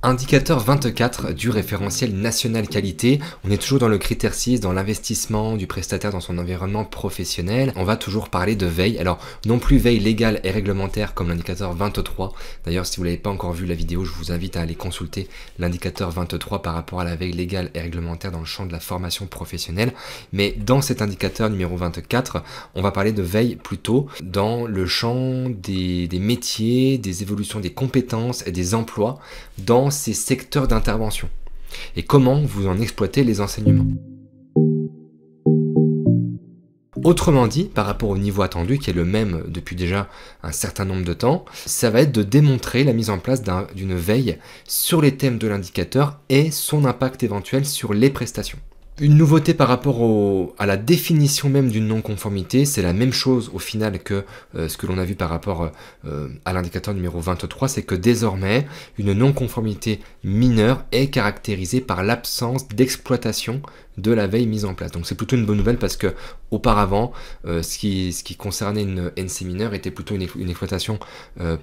Indicateur 24 du référentiel national qualité, on est toujours dans le critère 6, dans l'investissement du prestataire dans son environnement professionnel. On va toujours parler de veille, alors non plus veille légale et réglementaire comme l'indicateur 23. D'ailleurs, si vous n'avez pas encore vu la vidéo, je vous invite à aller consulter l'indicateur 23 par rapport à la veille légale et réglementaire dans le champ de la formation professionnelle. Mais dans cet indicateur numéro 24, on va parler de veille plutôt dans le champ des métiers, des évolutions des compétences et des emplois dans ces secteurs d'intervention et comment vous en exploitez les enseignements. Autrement dit, par rapport au niveau attendu, qui est le même depuis déjà un certain nombre de temps, ça va être de démontrer la mise en place d'une veille sur les thèmes de l'indicateur et son impact éventuel sur les prestations. Une nouveauté par rapport à la définition même d'une non-conformité, c'est la même chose au final que ce que l'on a vu par rapport à l'indicateur numéro 23, c'est que désormais, une non-conformité mineure est caractérisée par l'absence d'exploitation de la veille mise en place. Donc c'est plutôt une bonne nouvelle parce que auparavant, ce qui concernait une NC mineure était plutôt une exploitation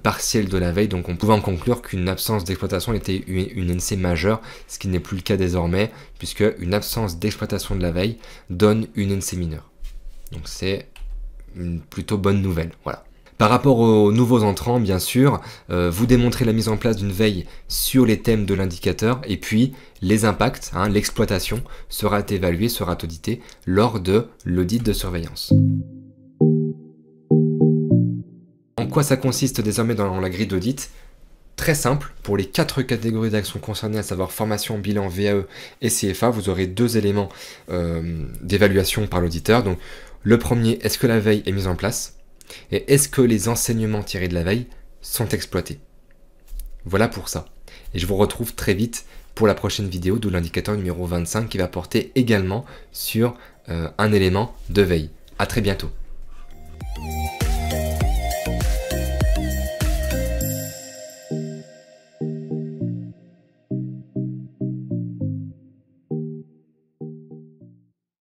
partielle de la veille, donc on pouvait en conclure qu'une absence d'exploitation était une NC majeure, ce qui n'est plus le cas désormais, puisque une absence d'exploitation de la veille donne une NC mineure. Donc c'est une plutôt bonne nouvelle, voilà. Par rapport aux nouveaux entrants, bien sûr, vous démontrez la mise en place d'une veille sur les thèmes de l'indicateur et puis les impacts, l'exploitation sera évaluée, sera auditée lors de l'audit de surveillance. En quoi ça consiste désormais dans la grille d'audit ? Très simple, pour les 4 catégories d'actions concernées, à savoir formation, bilan, VAE et CFA, vous aurez 2 éléments d'évaluation par l'auditeur. Donc le premier, est-ce que la veille est mise en place ? Et est-ce que les enseignements tirés de la veille sont exploités? Voilà pour ça. Et je vous retrouve très vite pour la prochaine vidéo de l'indicateur numéro 25 qui va porter également sur un élément de veille. À très bientôt.